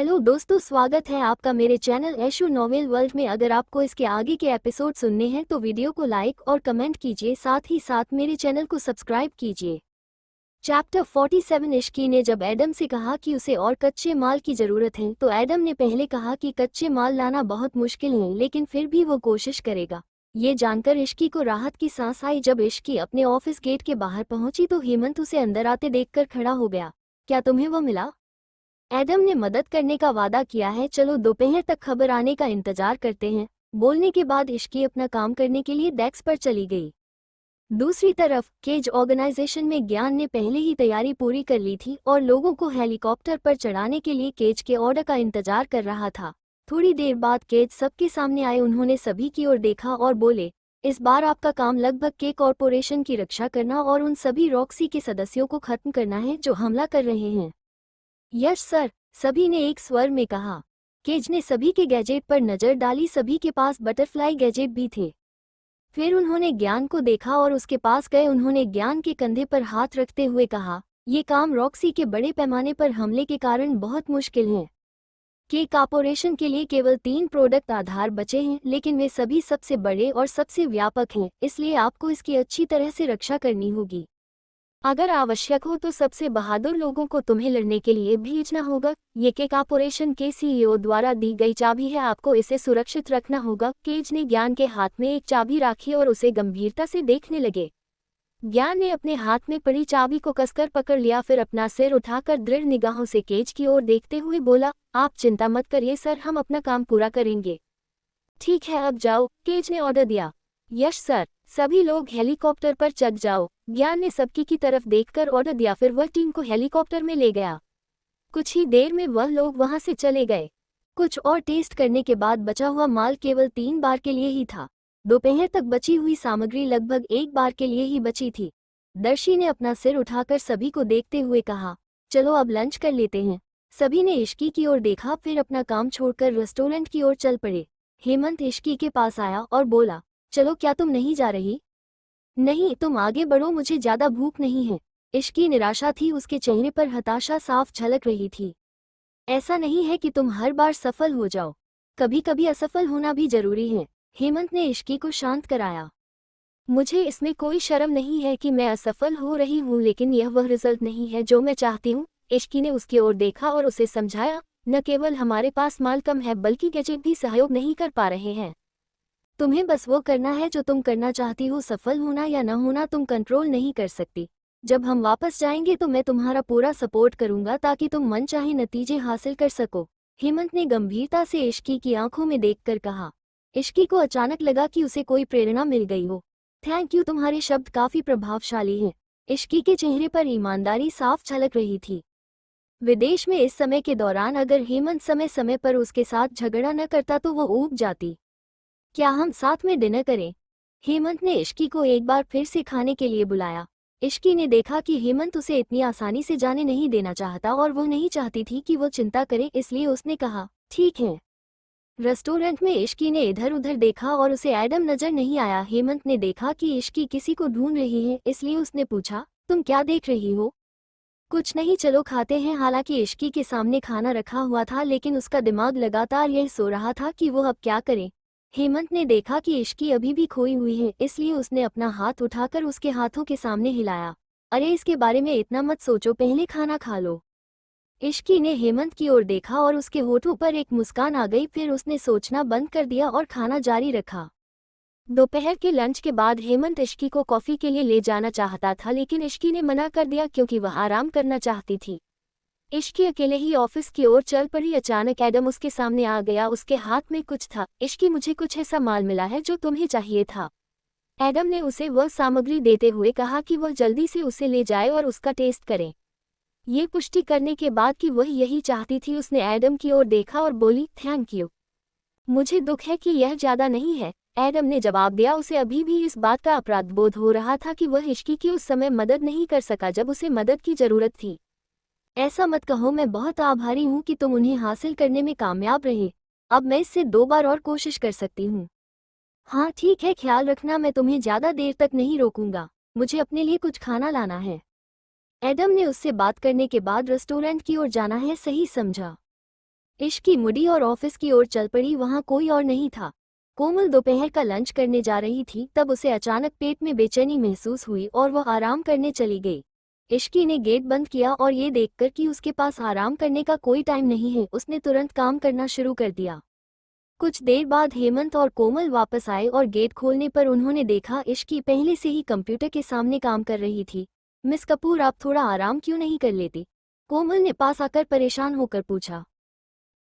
Hello दोस्तों, स्वागत है आपका मेरे चैनल ऐशू नॉवेल वर्ल्ड में। अगर आपको इसके आगे के एपिसोड सुनने हैं तो वीडियो को लाइक और कमेंट कीजिए, साथ ही साथ मेरे चैनल को सब्सक्राइब कीजिए। चैप्टर 47। इश्की ने जब एडम से कहा कि उसे और कच्चे माल की ज़रूरत है तो एडम ने पहले कहा कि कच्चे माल लाना बहुत मुश्किल है, लेकिन फिर भी वो कोशिश करेगा। ये जानकर इश्की को राहत की सांस आई। जब इश्की अपने ऑफिस गेट के बाहर पहुंची तो हेमंत उसे अंदर आते देखकर खड़ा हो गया। क्या तुम्हें वो मिला? एडम ने मदद करने का वादा किया है, चलो दोपहर तक खबर आने का इंतजार करते हैं। बोलने के बाद इश्की अपना काम करने के लिए डेस्क पर चली गई। दूसरी तरफ केज ऑर्गेनाइजेशन में ज्ञान ने पहले ही तैयारी पूरी कर ली थी और लोगों को हेलीकॉप्टर पर चढ़ाने के लिए केज के ऑर्डर का इंतजार कर रहा था। थोड़ी देर बाद केज सबके सामने आए। उन्होंने सभी की ओर देखा और बोले, इस बार आपका काम लगभग के कॉरपोरेशन की रक्षा करना और उन सभी रॉक्सी के सदस्यों को खत्म करना है जो हमला कर रहे हैं। यस सर, सभी ने एक स्वर में कहा। केज ने सभी के गैजेट पर नजर डाली। सभी के पास बटरफ्लाई गैजेट भी थे। फिर उन्होंने ज्ञान को देखा और उसके पास गए। उन्होंने ज्ञान के कंधे पर हाथ रखते हुए कहा, ये काम रॉक्सी के बड़े पैमाने पर हमले के कारण बहुत मुश्किल है। के कॉरपोरेशन के लिए केवल 3 प्रोडक्ट आधार बचे हैं, लेकिन वे सभी सबसे बड़े और सबसे व्यापक हैं, इसलिए आपको इसकी अच्छी तरह से रक्षा करनी होगी। अगर आवश्यक हो तो सबसे बहादुर लोगों को तुम्हें लड़ने के लिए भेजना होगा। ये के कॉरपोरेशन के सीईओ द्वारा दी गई चाबी है, आपको इसे सुरक्षित रखना होगा। केज ने ज्ञान के हाथ में एक चाबी रखी और उसे गंभीरता से देखने लगे। ज्ञान ने अपने हाथ में पड़ी चाबी को कसकर पकड़ लिया, फिर अपना सिर उठाकर दृढ़ निगाहों से केज की ओर देखते हुए बोला, आप चिंता मत करिए सर, हम अपना काम पूरा करेंगे। ठीक है, अब जाओ, केज ने ऑर्डर दिया। यश सर, सभी लोग हेलीकॉप्टर पर चढ़ जाओ। ज्ञान ने सबकी की तरफ देखकर ऑर्डर दिया, फिर वह टीम को हेलीकॉप्टर में ले गया। कुछ ही देर में वह लोग वहां से चले गए। कुछ और टेस्ट करने के बाद बचा हुआ माल केवल 3 बार के लिए ही था। दोपहर तक बची हुई सामग्री लगभग 1 बार के लिए ही बची थी। दर्शी ने अपना सिर उठाकर सभी को देखते हुए कहा, चलो अब लंच कर लेते हैं। सभी ने इश्की की ओर देखा, फिर अपना काम छोड़कर रेस्टोरेंट की ओर चल पड़े। हेमंत इश्की के पास आया और बोला, चलो, क्या तुम नहीं जा रही? नहीं, तुम आगे बढ़ो, मुझे ज्यादा भूख नहीं है। इश्की निराशा थी, उसके चेहरे पर हताशा साफ झलक रही थी। ऐसा नहीं है कि तुम हर बार सफल हो जाओ, कभी कभी असफल होना भी जरूरी है। हेमंत ने इश्की को शांत कराया। मुझे इसमें कोई शर्म नहीं है कि मैं असफल हो रही हूँ, लेकिन यह वह रिजल्ट नहीं है जो मैं चाहती हूँ। इश्की ने उसकी ओर देखा और उसे समझाया, न केवल हमारे पास माल कम है बल्कि गैजेट भी सहयोग नहीं कर पा रहे हैं। तुम्हें बस वो करना है जो तुम करना चाहती हो। सफल होना या न होना तुम कंट्रोल नहीं कर सकती। जब हम वापस जाएंगे तो मैं तुम्हारा पूरा सपोर्ट करूंगा ताकि तुम मनचाहे नतीजे हासिल कर सको। हेमंत ने गंभीरता से इश्की की आंखों में देखकर कहा। इश्की को अचानक लगा कि उसे कोई प्रेरणा मिल गई हो। थैंक यू, तुम्हारे शब्द काफी प्रभावशाली हैं। इश्की के चेहरे पर ईमानदारी साफ झलक रही थी। विदेश में इस समय के दौरान अगर हेमंत समय समय पर उसके साथ झगड़ा न करता तो वो ऊब जाती। क्या हम साथ में डिनर करें? हेमंत ने इश्की को एक बार फिर से खाने के लिए बुलाया। इश्की ने देखा कि हेमंत उसे इतनी आसानी से जाने नहीं देना चाहता और वो नहीं चाहती थी कि वो चिंता करे, इसलिए उसने कहा, ठीक है। रेस्टोरेंट में इश्की ने इधर उधर देखा और उसे एडम नजर नहीं आया। हेमंत ने देखा कि इश्की किसी को ढूंढ रही है, इसलिए उसने पूछा, तुम क्या देख रही हो? कुछ नहीं, चलो खाते हैं। हालांकि इश्की के सामने खाना रखा हुआ था, लेकिन उसका दिमाग लगातार यह सो रहा था कि वो अब क्या करे। हेमंत ने देखा कि इश्की अभी भी खोई हुई है, इसलिए उसने अपना हाथ उठाकर उसके हाथों के सामने हिलाया। अरे, इसके बारे में इतना मत सोचो, पहले खाना खा लो। इश्की ने हेमंत की ओर देखा और उसके होठों पर एक मुस्कान आ गई। फिर उसने सोचना बंद कर दिया और खाना जारी रखा। दोपहर के लंच के बाद हेमंत इश्की को कॉफी के लिए ले जाना चाहता था, लेकिन इश्की ने मना कर दिया क्योंकि वह आराम करना चाहती थी। इश्की अकेले ही ऑफिस की ओर चल पड़ी। अचानक एडम उसके सामने आ गया। उसके हाथ में कुछ था। इश्की, मुझे कुछ ऐसा माल मिला है जो तुम्हें चाहिए था। एडम ने उसे वह सामग्री देते हुए कहा कि वह जल्दी से उसे ले जाए और उसका टेस्ट करे। ये पुष्टि करने के बाद कि वह यही चाहती थी, उसने एडम की ओर देखा और बोली, थैंक यू। मुझे दुख है कि यह ज्यादा नहीं है, एडम ने जवाब दिया। उसे अभी भी इस बात का अपराध बोध हो रहा था कि वह इश्की की उस समय मदद नहीं कर सका जब उसे मदद की जरूरत थी। ऐसा मत कहो, मैं बहुत आभारी हूँ कि तुम उन्हें हासिल करने में कामयाब रहे। अब मैं इससे 2 बार और कोशिश कर सकती हूँ। हाँ ठीक है, ख्याल रखना, मैं तुम्हें ज्यादा देर तक नहीं रोकूंगा। मुझे अपने लिए कुछ खाना लाना है। एडम ने उससे बात करने के बाद रेस्टोरेंट की ओर जाना है सही समझा। इश्की मुड़ी और ऑफिस की ओर चल पड़ी। वहां कोई और नहीं था। कोमल दोपहर का लंच करने जा रही थी, तब उसे अचानक पेट में बेचैनी महसूस हुई और वह आराम करने चली गई। इश्की ने गेट बंद किया और ये देखकर कि उसके पास आराम करने का कोई टाइम नहीं है, उसने तुरंत काम करना शुरू कर दिया। कुछ देर बाद हेमंत और कोमल वापस आए और गेट खोलने पर उन्होंने देखा इश्की पहले से ही कंप्यूटर के सामने काम कर रही थी। मिस कपूर, आप थोड़ा आराम क्यों नहीं कर लेती? कोमल ने पास आकर परेशान होकर पूछा।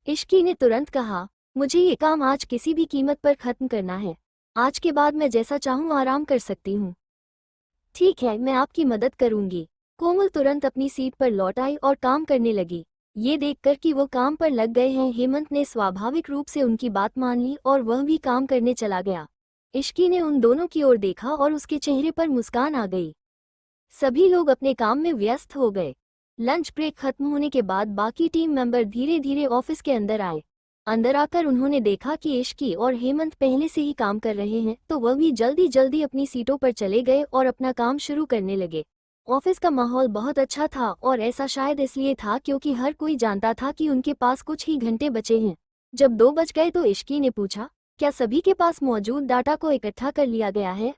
इश्की ने तुरंत कहा, मुझे ये काम आज किसी भी कीमत पर खत्म करना है। आज के बाद मैं जैसा चाहूँ आराम कर सकती हूँ। ठीक है, मैं आपकी मदद करूंगी। कोमल तुरंत अपनी सीट पर लौट आई और काम करने लगी। ये देखकर कि वो काम पर लग गए हैं, हेमंत ने स्वाभाविक रूप से उनकी बात मान ली और वह भी काम करने चला गया। इश्की ने उन दोनों की ओर देखा और उसके चेहरे पर मुस्कान आ गई। सभी लोग अपने काम में व्यस्त हो गए। लंच ब्रेक खत्म होने के बाद बाकी टीम मेंबर धीरे धीरे ऑफिस के अंदर आए। अंदर आकर उन्होंने देखा कि इश्की और हेमंत पहले से ही काम कर रहे हैं, तो वह भी जल्दी जल्दी अपनी सीटों पर चले गए और अपना काम शुरू करने लगे। ऑफिस का माहौल बहुत अच्छा था और ऐसा शायद इसलिए था क्योंकि हर कोई जानता था कि उनके पास कुछ ही घंटे बचे हैं। जब 2 बज गए तो इश्की ने पूछा, क्या सभी के पास मौजूद डाटा को इकट्ठा कर लिया गया है?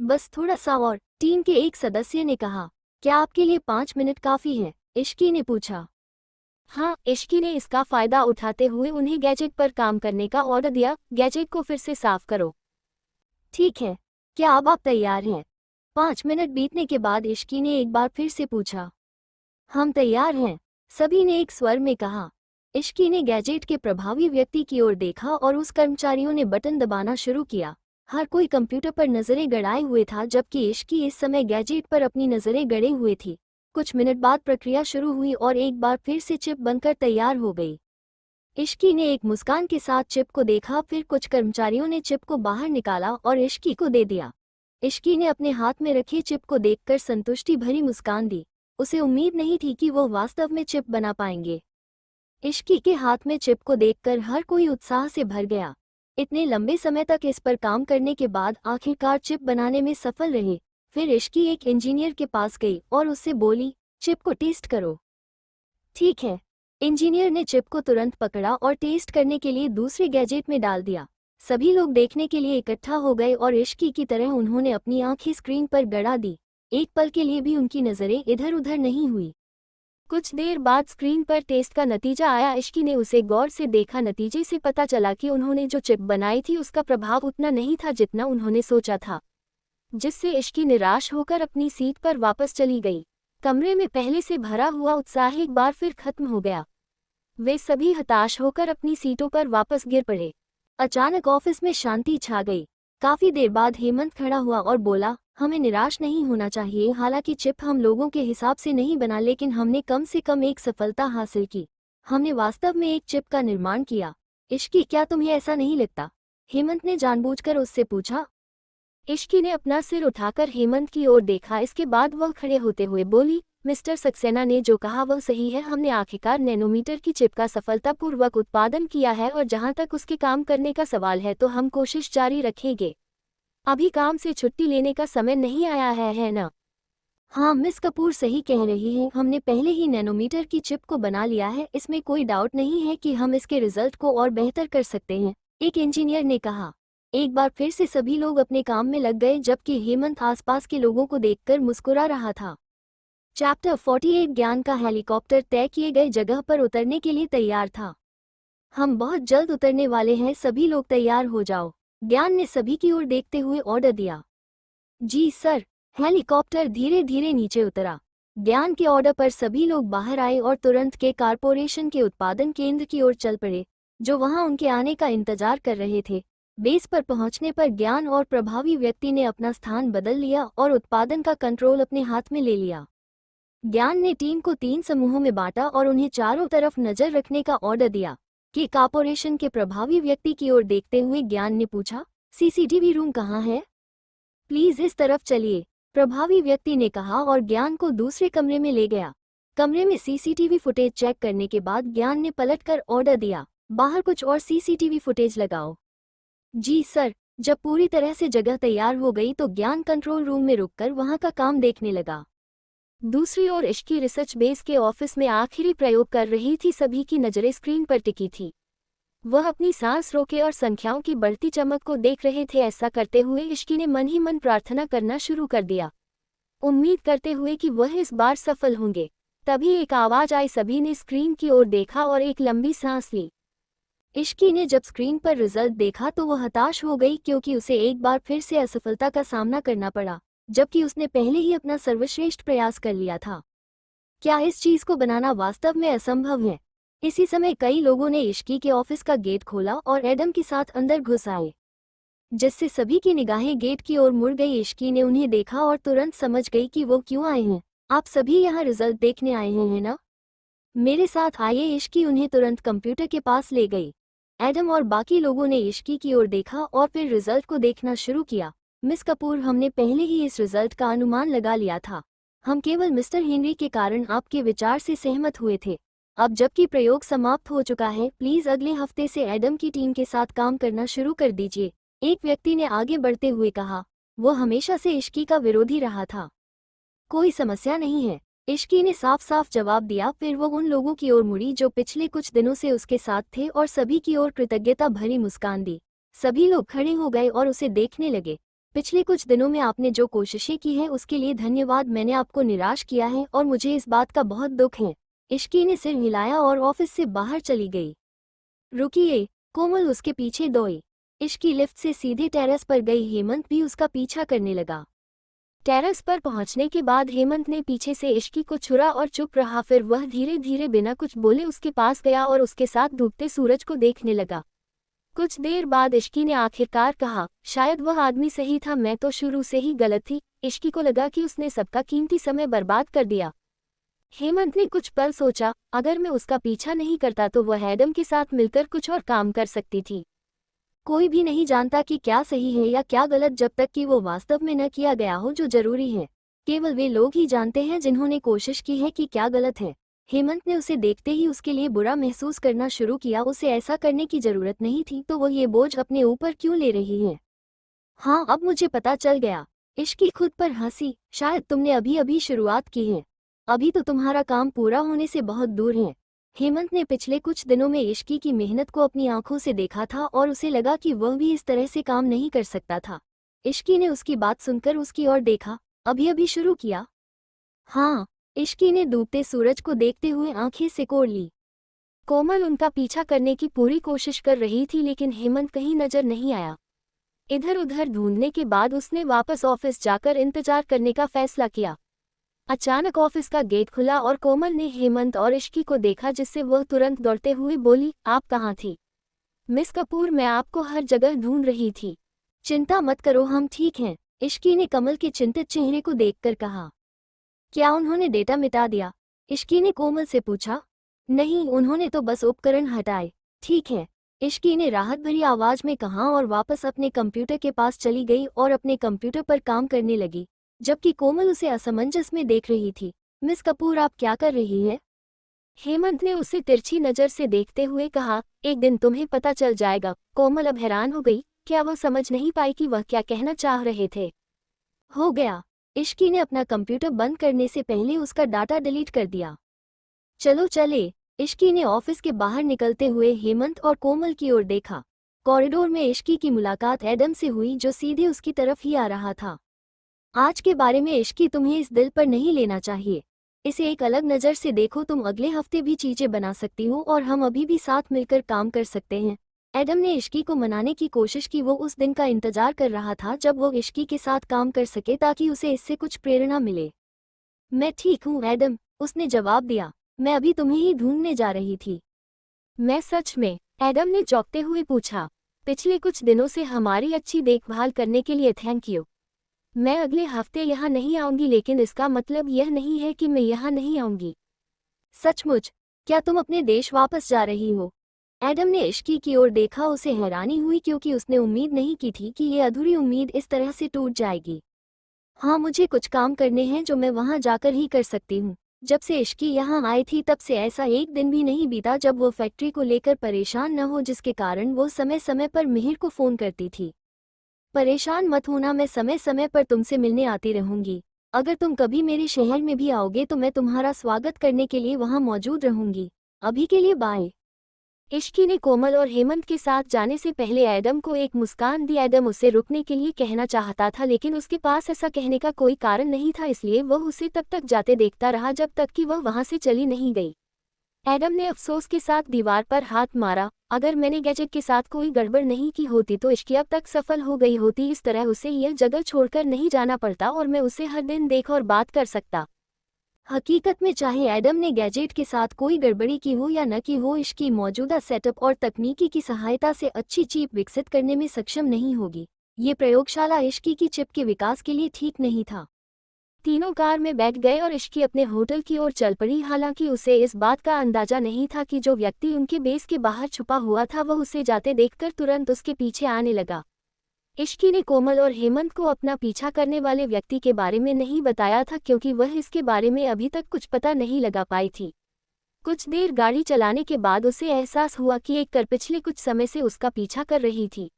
बस थोड़ा सा और, टीम के एक सदस्य ने कहा। क्या आपके लिए 5 मिनट काफी है? इश्की ने पूछा। हाँ, इश्की ने इसका फायदा उठाते हुए उन्हें गैजेट पर काम करने का ऑर्डर दिया। गैजेट को फिर से साफ करो। ठीक है, क्या अब आप तैयार हैं? 5 मिनट बीतने के बाद इश्की ने एक बार फिर से पूछा। हम तैयार हैं, सभी ने एक स्वर में कहा। इश्की ने गैजेट के प्रभावी व्यक्ति की ओर देखा और उस कर्मचारियों ने बटन दबाना शुरू किया। हर कोई कंप्यूटर पर नजरें गड़ाए हुए था, जबकि इश्की इस समय गैजेट पर अपनी नजरें गड़े हुए थी। कुछ मिनट बाद प्रक्रिया शुरू हुई और एक बार फिर से चिप बनकर तैयार हो गई। इश्की ने एक मुस्कान के साथ चिप को देखा, फिर कुछ कर्मचारियों ने चिप को बाहर निकाला और इश्की को दे दिया। इश्की ने अपने हाथ में रखी चिप को देखकर संतुष्टि भरी मुस्कान दी। उसे उम्मीद नहीं थी कि वो वास्तव में चिप बना पाएंगे। इश्की के हाथ में चिप को देखकर हर कोई उत्साह से भर गया। इतने लंबे समय तक इस पर काम करने के बाद आखिरकार चिप बनाने में सफल रहे। फिर इश्की एक इंजीनियर के पास गई और उससे बोली, चिप को टेस्ट करो। ठीक है। इंजीनियर ने चिप को तुरंत पकड़ा और टेस्ट करने के लिए दूसरे गैजेट में डाल दिया। सभी लोग देखने के लिए इकट्ठा हो गए और इश्की की तरह उन्होंने अपनी आंखें स्क्रीन पर गड़ा दी। एक पल के लिए भी उनकी नजरें इधर उधर नहीं हुई। कुछ देर बाद स्क्रीन पर टेस्ट का नतीजा आया। इश्की ने उसे गौर से देखा। नतीजे से पता चला कि उन्होंने जो चिप बनाई थी उसका प्रभाव उतना नहीं था जितना उन्होंने सोचा था, जिससे इश्की निराश होकर अपनी सीट पर वापस चली गई। कमरे में पहले से भरा हुआ उत्साह एक बार फिर खत्म हो गया। वे सभी हताश होकर अपनी सीटों पर वापस गिर पड़े। अचानक ऑफिस में शांति छा गई। काफी देर बाद हेमंत खड़ा हुआ और बोला, हमें निराश नहीं होना चाहिए। हालांकि चिप हम लोगों के हिसाब से नहीं बना, लेकिन हमने कम से कम एक सफलता हासिल की। हमने वास्तव में एक चिप का निर्माण किया। इश्की, क्या तुम्हें ऐसा नहीं लगता? हेमंत ने जानबूझकर उससे पूछा। इश्की ने अपना सिर उठाकर हेमंत की ओर देखा। इसके बाद वह खड़े होते हुए बोली, मिस्टर सक्सेना ने जो कहा वह सही है। हमने आखिरकार नैनोमीटर की चिप का सफलतापूर्वक उत्पादन किया है और जहां तक उसके काम करने का सवाल है तो हम कोशिश जारी रखेंगे। अभी काम से छुट्टी लेने का समय नहीं आया है ना? हाँ, मिस कपूर सही कह रही है। हमने पहले ही नैनोमीटर की चिप को बना लिया है। इसमें कोई डाउट नहीं है कि हम इसके रिजल्ट को और बेहतर कर सकते हैं, एक इंजीनियर ने कहा। एक बार फिर से सभी लोग अपने काम में लग गए, जबकि हेमंत आसपास के लोगों को देखकर मुस्कुरा रहा था। चैप्टर 48 ज्ञान का हेलीकॉप्टर तय किए गए जगह पर उतरने के लिए तैयार था। हम बहुत जल्द उतरने वाले हैं, सभी लोग तैयार हो जाओ, ज्ञान ने सभी की ओर देखते हुए ऑर्डर दिया। जी सर। हेलीकॉप्टर धीरे धीरे नीचे उतरा। ज्ञान के ऑर्डर पर सभी लोग बाहर आए और तुरंत के कारपोरेशन के उत्पादन केंद्र की ओर चल पड़े, जो वहां उनके आने का इंतजार कर रहे थे। बेस पर पहुंचने पर ज्ञान और प्रभावी व्यक्ति ने अपना स्थान बदल लिया और उत्पादन का कंट्रोल अपने हाथ में ले लिया। ज्ञान ने टीम को 3 समूहों में बांटा और उन्हें चारों तरफ नजर रखने का ऑर्डर दिया। कि कॉर्पोरेशन के प्रभावी व्यक्ति की ओर देखते हुए ज्ञान ने पूछा, सीसीटीवी रूम कहाँ है? प्लीज इस तरफ चलिए, प्रभावी व्यक्ति ने कहा और ज्ञान को दूसरे कमरे में ले गया। कमरे में सीसीटीवी फुटेज चेक करने के बाद ज्ञान ने पलटकर ऑर्डर दिया, बाहर कुछ और सीसीटीवी फुटेज लगाओ। जी सर। जब पूरी तरह से जगह तैयार हो गई तो ज्ञान कंट्रोल रूम में रुककर वहां का काम देखने लगा। दूसरी ओर इश्की रिसर्च बेस के ऑफिस में आखिरी प्रयोग कर रही थी। सभी की नजरें स्क्रीन पर टिकी थी। वह अपनी सांस रोके और संख्याओं की बढ़ती चमक को देख रहे थे। ऐसा करते हुए इश्की ने मन ही मन प्रार्थना करना शुरू कर दिया, उम्मीद करते हुए कि वह इस बार सफल होंगे। तभी एक आवाज आई। सभी ने स्क्रीन की ओर देखा और एक लंबी सांस ली। इश्की ने जब स्क्रीन पर रिजल्ट देखा तो वह हताश हो गई, क्योंकि उसे एक बार फिर से असफलता का सामना करना पड़ा, जबकि उसने पहले ही अपना सर्वश्रेष्ठ प्रयास कर लिया था। क्या इस चीज को बनाना वास्तव में असंभव है? इसी समय कई लोगों ने इश्की के ऑफिस का गेट खोला और एडम के साथ अंदर घुस आए, जिससे सभी की निगाहें गेट की ओर मुड़ गई। इश्की ने उन्हें देखा और तुरंत समझ गई कि वो क्यों आए हैं। आप सभी यहाँ रिजल्ट देखने आए हैं ना? मेरे साथ आइए। इश्की उन्हें तुरंत कंप्यूटर के पास ले गई। एडम और बाकी लोगों ने इश्की की ओर देखा और फिर रिजल्ट को देखना शुरू किया। मिस कपूर, हमने पहले ही इस रिजल्ट का अनुमान लगा लिया था। हम केवल मिस्टर हेनरी के कारण आपके विचार से सहमत हुए थे। अब जबकि प्रयोग समाप्त हो चुका है, प्लीज अगले हफ्ते से एडम की टीम के साथ काम करना शुरू कर दीजिए, एक व्यक्ति ने आगे बढ़ते हुए कहा। वो हमेशा से इश्की का विरोधी रहा था। कोई समस्या नहीं है, इश्की ने साफ साफ जवाब दिया। फिर वो उन लोगों की ओर मुड़ी जो पिछले कुछ दिनों से उसके साथ थे और सभी की ओर कृतज्ञता भरी मुस्कान दी। सभी लोग खड़े हो गए और उसे देखने लगे। पिछले कुछ दिनों में आपने जो कोशिशें की हैं उसके लिए धन्यवाद। मैंने आपको निराश किया है और मुझे इस बात का बहुत दुख है। इश्की ने सिर हिलाया और ऑफिस से बाहर चली गई। रुकिए, कोमल उसके पीछे दौड़ी। इश्की लिफ्ट से सीधे टेरेस पर गई। हेमंत भी उसका पीछा करने लगा। टेरेस पर पहुंचने के बाद हेमंत ने पीछे से इश्की को छुआ और चुप रहा। फिर वह धीरे धीरे बिना कुछ बोले उसके पास गया और उसके साथ डूबते सूरज को देखने लगा। कुछ देर बाद इश्की ने आखिरकार कहा, शायद वह आदमी सही था, मैं तो शुरू से ही गलत थी। इश्की को लगा कि उसने सबका कीमती समय बर्बाद कर दिया। हेमंत ने कुछ पल सोचा, अगर मैं उसका पीछा नहीं करता तो वह एडम के साथ मिलकर कुछ और काम कर सकती थी। कोई भी नहीं जानता कि क्या सही है या क्या गलत जब तक कि वो वास्तव में न किया गया हो। जो जरूरी है, केवल वे लोग ही जानते हैं जिन्होंने कोशिश की है कि क्या गलत है। हेमंत ने उसे देखते ही उसके लिए बुरा महसूस करना शुरू किया। उसे ऐसा करने की जरूरत नहीं थी, तो वो ये बोझ अपने ऊपर क्यों ले रही है? हाँ, अब मुझे पता चल गया। इश्की खुद पर हंसी, शायद तुमने अभी अभी शुरुआत की है। अभी तो तुम्हारा काम पूरा होने से बहुत दूर है। हेमंत ने पिछले कुछ दिनों में इश्की की मेहनत को अपनी आंखों से देखा था और उसे लगा कि वह भी इस तरह से काम नहीं कर सकता था। इश्की ने उसकी बात सुनकर उसकी ओर देखा। अभी अभी शुरू किया? हाँ, इश्की ने डूबते सूरज को देखते हुए आंखें सिकोड़ ली। कोमल उनका पीछा करने की पूरी कोशिश कर रही थी, लेकिन हेमंत कहीं नजर नहीं आया। इधर उधर ढूंढने के बाद उसने वापस ऑफिस जाकर इंतजार करने का फैसला किया। अचानक ऑफिस का गेट खुला और कोमल ने हेमंत और इश्की को देखा, जिससे वह तुरंत दौड़ते हुए बोली, आप कहाँ थी? मिस कपूर, मैं आपको हर जगह ढूंढ रही थी। चिंता मत करो, हम ठीक हैं, इश्की ने कमल के चिंतित चेहरे को देखकर कहा। क्या उन्होंने डेटा मिटा दिया? इश्की ने कोमल से पूछा। नहीं, उन्होंने तो बस उपकरण हटाए। ठीक है, इश्की ने राहत भरी आवाज में कहा और वापस अपने कंप्यूटर के पास चली गई और अपने कंप्यूटर पर काम करने लगी, जबकि कोमल उसे असमंजस में देख रही थी। मिस कपूर, आप क्या कर रही हैं? हेमंत ने उसे तिरछी नजर से देखते हुए कहा, एक दिन तुम्हें पता चल जाएगा। कोमल अब हैरान हो गई। क्या वह समझ नहीं पाई कि वह क्या कहना चाह रहे थे? हो गया। इश्की ने अपना कंप्यूटर बंद करने से पहले उसका डाटा डिलीट कर दिया। चलो चले। इश्की ने ऑफिस के बाहर निकलते हुए हेमंत और कोमल की ओर देखा। कॉरिडोर में इश्की की मुलाकात एडम से हुई, जो सीधे उसकी तरफ ही आ रहा था। आज के बारे में इश्की, तुम्हें इस दिल पर नहीं लेना चाहिए। इसे एक अलग नज़र से देखो। तुम अगले हफ्ते भी चीजें बना सकती हो और हम अभी भी साथ मिलकर काम कर सकते हैं। एडम ने इश्की को मनाने की कोशिश की। वो उस दिन का इंतजार कर रहा था जब वो इश्की के साथ काम कर सके, ताकि उसे इससे कुछ प्रेरणा मिले। मैं ठीक हूँ एडम, उसने जवाब दिया। मैं अभी तुम्हें ही ढूंढने जा रही थी। मैं सच में? एडम ने चौंकते हुए पूछा। पिछले कुछ दिनों से हमारी अच्छी देखभाल करने के लिए थैंक यू। मैं अगले हफ्ते यहाँ नहीं आऊंगी, लेकिन इसका मतलब यह नहीं है कि मैं यहाँ नहीं आऊंगी। सचमुच? क्या तुम अपने देश वापस जा रही हो? एडम ने इश्की की ओर देखा। उसे हैरानी हुई, क्योंकि उसने उम्मीद नहीं की थी कि ये अधूरी उम्मीद इस तरह से टूट जाएगी। हाँ, मुझे कुछ काम करने हैं जो मैं वहाँ जाकर ही कर सकती हूँ। जब से इश्की यहाँ आई थी तब से ऐसा एक दिन भी नहीं बीता जब वो फैक्ट्री को लेकर परेशान न हो, जिसके कारण वो समय समय पर मिहिर को फ़ोन करती थी। परेशान मत होना, मैं समय समय पर तुमसे मिलने आती रहूंगी। अगर तुम कभी मेरे शहर में भी आओगे तो मैं तुम्हारा स्वागत करने के लिए वहां मौजूद रहूंगी। अभी के लिए बाय। इश्की ने कोमल और हेमंत के साथ जाने से पहले एडम को एक मुस्कान दी। एडम उसे रुकने के लिए कहना चाहता था लेकिन उसके पास ऐसा कहने का कोई कारण नहीं था, इसलिए वह उसे तब तक जाते देखता रहा जब तक कि वह वहां से चली नहीं गई। एडम ने अफसोस के साथ दीवार पर हाथ मारा। अगर मैंने गैजेट के साथ कोई गड़बड़ नहीं की होती तो इश्की अब तक सफल हो गई होती। इस तरह उसे यह जगह छोड़कर नहीं जाना पड़ता और मैं उसे हर दिन देख और बात कर सकता। हकीकत में चाहे एडम ने गैजेट के साथ कोई गड़बड़ी की हो या न की हो, इश्की मौजूदा सेटअप और तकनीकी की सहायता से अच्छी चिप विकसित करने में सक्षम नहीं होगी। ये प्रयोगशाला इश्की की चिप के विकास के लिए ठीक नहीं था। तीनों कार में बैठ गए और इश्की अपने होटल की ओर चल पड़ी। हालांकि उसे इस बात का अंदाजा नहीं था कि जो व्यक्ति उनके बेस के बाहर छुपा हुआ था वह उसे जाते देखकर तुरंत उसके पीछे आने लगा। इश्की ने कोमल और हेमंत को अपना पीछा करने वाले व्यक्ति के बारे में नहीं बताया था क्योंकि वह इसके बारे में अभी तक कुछ पता नहीं लगा पाई थी। कुछ देर गाड़ी चलाने के बाद उसे एहसास हुआ कि एक कार पिछले कुछ समय से उसका पीछा कर रही थी।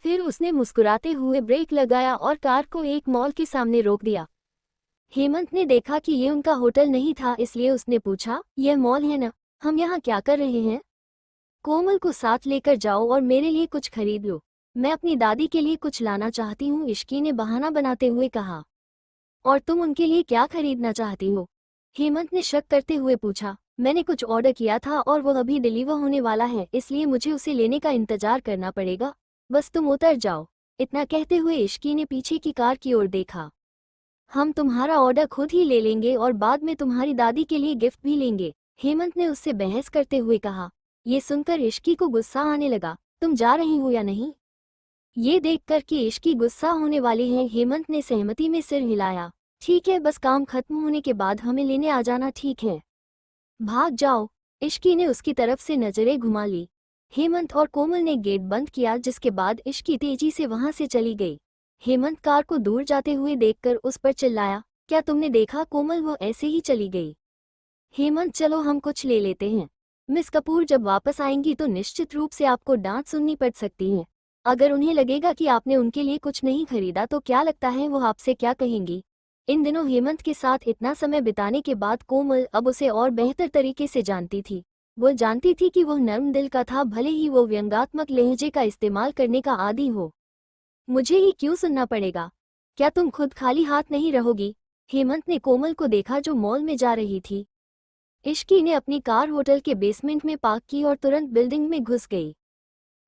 फिर उसने मुस्कुराते हुए ब्रेक लगाया और कार को एक मॉल के सामने रोक दिया। हेमंत ने देखा कि ये उनका होटल नहीं था, इसलिए उसने पूछा, यह मॉल है ना? हम यहाँ क्या कर रहे हैं? कोमल को साथ लेकर जाओ और मेरे लिए कुछ खरीद लो। मैं अपनी दादी के लिए कुछ लाना चाहती हूँ, इश्की ने बहाना बनाते हुए कहा। और तुम उनके लिए क्या खरीदना चाहती हो? हेमंत ने शक करते हुए पूछा। मैंने कुछ ऑर्डर किया था और वो अभी डिलीवर होने वाला है, इसलिए मुझे उसे लेने का इंतजार करना पड़ेगा। बस तुम उतर जाओ। इतना कहते हुए इश्की ने पीछे की कार की ओर देखा। हम तुम्हारा ऑर्डर खुद ही ले लेंगे और बाद में तुम्हारी दादी के लिए गिफ्ट भी लेंगे, हेमंत ने उससे बहस करते हुए कहा। ये सुनकर इश्की को गुस्सा आने लगा। तुम जा रही हो या नहीं? ये देखकर कि इश्की गुस्सा होने वाली है, हेमंत ने सहमति में सिर हिलाया। ठीक है, बस काम खत्म होने के बाद हमें लेने आ जाना, ठीक है? भाग जाओ। इश्की ने उसकी तरफ से नजरें घुमा ली। हेमंत और कोमल ने गेट बंद किया, जिसके बाद इश्की तेजी से वहां से चली गई। हेमंत कार को दूर जाते हुए देखकर उस पर चिल्लाया, क्या तुमने देखा कोमल, वो ऐसे ही चली गई। हेमंत, चलो हम कुछ ले लेते हैं। मिस कपूर जब वापस आएंगी तो निश्चित रूप से आपको डांट सुननी पड़ सकती है। अगर उन्हें लगेगा कि आपने उनके लिए कुछ नहीं खरीदा तो क्या लगता है वो आपसे क्या कहेंगी। इन दिनों हेमंत के साथ इतना समय बिताने के बाद कोमल अब उसे और बेहतर तरीके से जानती थी। वो जानती थी कि वह नर्म दिल का था, भले ही वो व्यंग्यात्मक लहजे का इस्तेमाल करने का आदी हो। मुझे ही क्यों सुनना पड़ेगा? क्या तुम खुद खाली हाथ नहीं रहोगी? हेमंत ने कोमल को देखा जो मॉल में जा रही थी। इश्की ने अपनी कार होटल के बेसमेंट में पार्क की और तुरंत बिल्डिंग में घुस गई।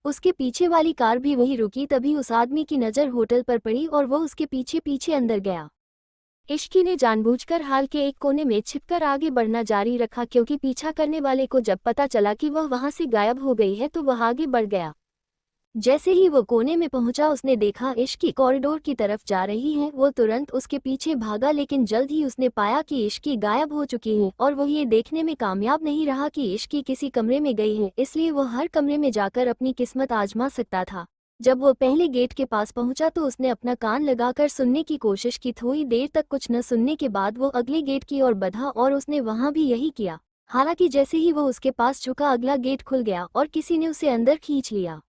उसके पीछे वाली कार भी वहीं रुकी, तभी उस आदमी की नज़र होटल पर पड़ी और वह उसके पीछे पीछे अंदर गया। इश्की ने जानबूझकर हाल के एक कोने में छिपकर आगे बढ़ना जारी रखा क्योंकि पीछा करने वाले को जब पता चला कि वह वहां से गायब हो गई है तो वह आगे बढ़ गया। जैसे ही वो कोने में पहुंचा उसने देखा इश्की कॉरिडोर की तरफ जा रही है। वो तुरंत उसके पीछे भागा, लेकिन जल्द ही उसने पाया कि इश्की गायब हो चुकी है और वो ये देखने में कामयाब नहीं रहा कि इश्की किसी कमरे में गई है, इसलिए वो हर कमरे में जाकर अपनी किस्मत आजमा सकता था। जब वो पहले गेट के पास पहुंचा तो उसने अपना कान लगाकर सुनने की कोशिश की। थोड़ी देर तक कुछ न सुनने के बाद वो अगले गेट की ओर बढ़ा और उसने वहां भी यही किया। हालांकि जैसे ही वो उसके पास झुका अगला गेट खुल गया और किसी ने उसे अंदर खींच लिया।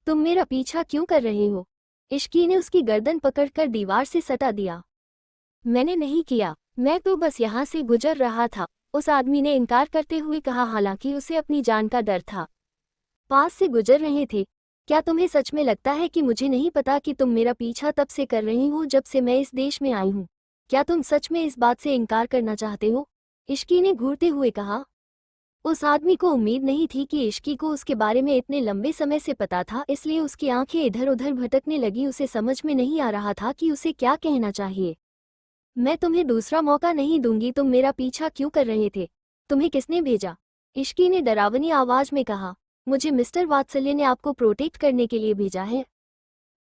तुम मेरा पीछा क्यों कर रहे हो? इश्की ने उसकी गर्दन पकड़कर दीवार से सटा दिया। मैंने नहीं किया, मैं तो बस यहाँ से गुजर रहा था, उस आदमी ने इनकार करते हुए कहा, हालांकि उसे अपनी जान का डर था। पास से गुजर रहे थे? क्या तुम्हें सच में लगता है कि मुझे नहीं पता कि तुम मेरा पीछा तब से कर रही हो जब से मैं इस देश में आई हूँ? क्या तुम सच में इस बात से इनकार करना चाहते हो? इश्की ने घूरते हुए कहा। उस आदमी को उम्मीद नहीं थी कि इश्की को उसके बारे में इतने लंबे समय से पता था, इसलिए उसकी आंखें इधर उधर भटकने लगी। उसे समझ में नहीं आ रहा था कि उसे क्या कहना चाहिए। मैं तुम्हें दूसरा मौका नहीं दूंगी, तुम मेरा पीछा क्यों कर रहे थे? तुम्हें किसने भेजा? इश्की ने डरावनी आवाज में कहा। मुझे मिस्टर वात्सल्य ने आपको प्रोटेक्ट करने के लिए भेजा है।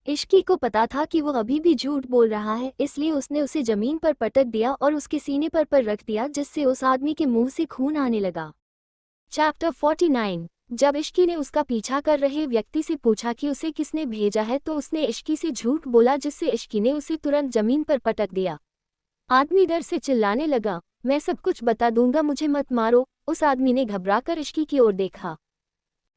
इश्की को पता था कि वो अभी भी झूठ बोल रहा है, इसलिए उसने उसे जमीन पर पटक दिया और उसके सीने पर रख दिया, जिससे उस आदमी के मुंह से खून आने लगा। चैप्टर 49। जब इश्की ने उसका पीछा कर रहे व्यक्ति से पूछा कि उसे किसने भेजा है तो उसने इश्की से झूठ बोला, जिससे इश्की ने उसे तुरंत जमीन पर पटक दिया। आदमी डर से चिल्लाने लगा, मैं सब कुछ बता दूंगा, मुझे मत मारो। उस आदमी ने घबराकर इश्की की ओर देखा।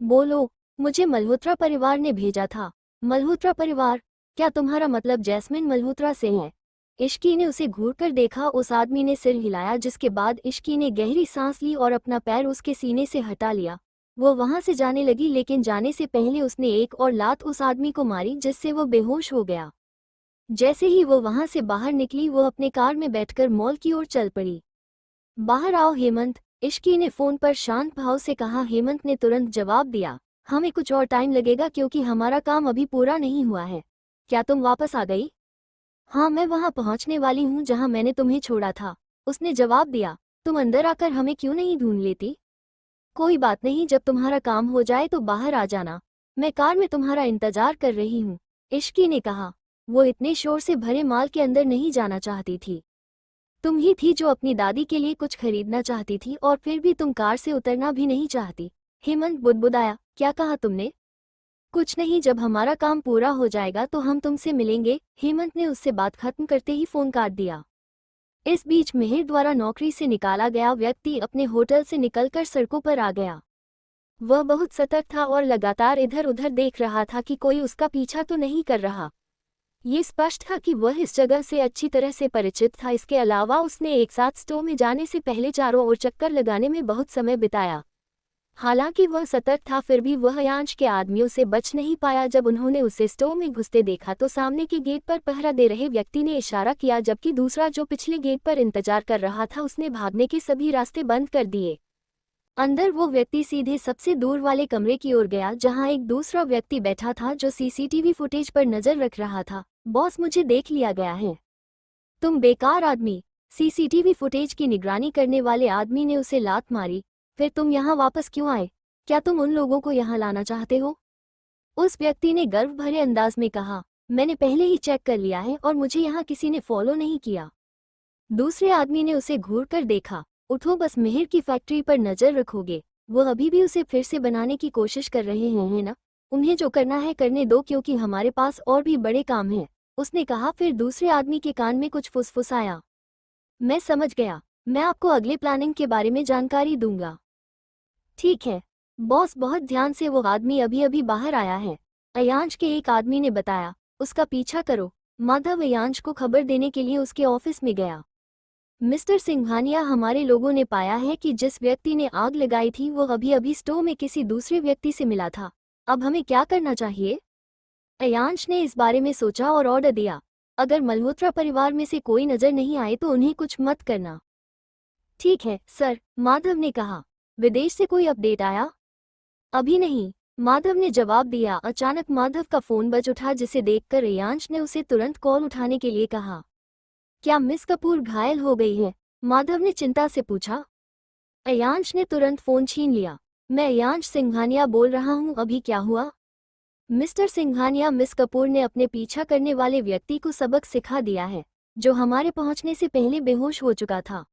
बोलो। मुझे मल्होत्रा परिवार ने भेजा था। मल्होत्रा परिवार? क्या तुम्हारा मतलब जैस्मिन मल्होत्रा से है? इश्की ने उसे घूरकर देखा। उस आदमी ने सिर हिलाया, जिसके बाद इश्की ने गहरी सांस ली और अपना पैर उसके सीने से हटा लिया। वो वहां से जाने लगी, लेकिन जाने से पहले उसने एक और लात उस आदमी को मारी, जिससे वो बेहोश हो गया। जैसे ही वो वहां से बाहर निकली, वो अपने कार में बैठकर मॉल की ओर चल पड़ी। बाहर आओ हेमंत, इश्की ने फोन पर शांत भाव से कहा। हेमंत ने तुरंत जवाब दिया, हमें कुछ और टाइम लगेगा क्योंकि हमारा काम अभी पूरा नहीं हुआ है। क्या तुम वापस आ गई? हाँ, मैं वहां पहुंचने वाली हूँ जहां मैंने तुम्हें छोड़ा था, उसने जवाब दिया। तुम अंदर आकर हमें क्यों नहीं ढूंढ लेती? कोई बात नहीं, जब तुम्हारा काम हो जाए तो बाहर आ जाना, मैं कार में तुम्हारा इंतजार कर रही हूँ, इश्की ने कहा। वो इतने शोर से भरे मॉल के अंदर नहीं जाना चाहती थी। तुम ही थी जो अपनी दादी के लिए कुछ खरीदना चाहती थी और फिर भी तुम कार से उतरना भी नहीं चाहती। हेमंत बुदबुदाया, क्या कहा तुमने? कुछ नहीं, जब हमारा काम पूरा हो जाएगा तो हम तुमसे मिलेंगे। हेमंत ने उससे बात खत्म करते ही फोन काट दिया। इस बीच मिहिर द्वारा नौकरी से निकाला गया व्यक्ति अपने होटल से निकलकर सड़कों पर आ गया। वह बहुत सतर्क था और लगातार इधर उधर देख रहा था कि कोई उसका पीछा तो नहीं कर रहा। ये स्पष्ट था कि वह इस जगह से अच्छी तरह से परिचित था। इसके अलावा उसने एक साथ स्टोर में जाने से पहले चारों ओर चक्कर लगाने में बहुत समय बिताया। हालांकि वह सतर्क था, फिर भी वह यांश के आदमियों से बच नहीं पाया। जब उन्होंने उसे स्टोर में घुसते देखा तो सामने के गेट पर पहरा दे रहे व्यक्ति ने इशारा किया, जबकि दूसरा जो पिछले गेट पर इंतजार कर रहा था उसने भागने के सभी रास्ते बंद कर दिए। अंदर वो व्यक्ति सीधे सबसे दूर वाले कमरे की ओर गया, जहां एक दूसरा व्यक्ति बैठा था जो सीसीटीवी फुटेज पर नजर रख रहा था। बॉस, मुझे देख लिया गया है। तुम बेकार आदमी, सीसीटीवी फुटेज की निगरानी करने वाले आदमी ने उसे लात मारी। फिर तुम यहाँ वापस क्यों आए? क्या तुम उन लोगों को यहाँ लाना चाहते हो? उस व्यक्ति ने गर्व भरे अंदाज में कहा, मैंने पहले ही चेक कर लिया है और मुझे यहाँ किसी ने फॉलो नहीं किया। दूसरे आदमी ने उसे घूरकर देखा। उठो, बस मिहिर की फैक्ट्री पर नजर रखोगे। वो अभी भी उसे फिर से बनाने की कोशिश कर रहे हैं, है ना? उन्हें जो करना है करने दो, क्योंकि हमारे पास और भी बड़े काम हैं, उसने कहा। फिर दूसरे आदमी के कान में कुछ फुसफुसाया। मैं समझ गया, मैं आपको अगले प्लानिंग के बारे में जानकारी दूंगा। ठीक है बॉस, बहुत ध्यान से, वो आदमी अभी अभी बाहर आया है, अयांश के एक आदमी ने बताया। उसका पीछा करो। माधव अयांश को खबर देने के लिए उसके ऑफिस में गया। मिस्टर सिंघानिया, हमारे लोगों ने पाया है कि जिस व्यक्ति ने आग लगाई थी वो अभी अभी स्टोर में किसी दूसरे व्यक्ति से मिला था। अब हमें क्या करना चाहिए? अयांश ने इस बारे में सोचा और ऑर्डर दिया, अगर मल्होत्रा परिवार में से कोई नजर नहीं आए तो उन्हें कुछ मत करना। ठीक है सर, माधव ने कहा। विदेश से कोई अपडेट आया? अभी नहीं, माधव ने जवाब दिया। अचानक माधव का फोन बज उठा, जिसे देखकर अयांश ने उसे तुरंत कॉल उठाने के लिए कहा। क्या मिस कपूर घायल हो गई है? माधव ने चिंता से पूछा। अयांश ने तुरंत फोन छीन लिया। मैं अयांश सिंघानिया बोल रहा हूं, अभी क्या हुआ? मिस्टर सिंघानिया, मिस कपूर ने अपने पीछा करने वाले व्यक्ति को सबक सिखा दिया है, जो हमारे पहुंचने से पहले बेहोश हो चुका था।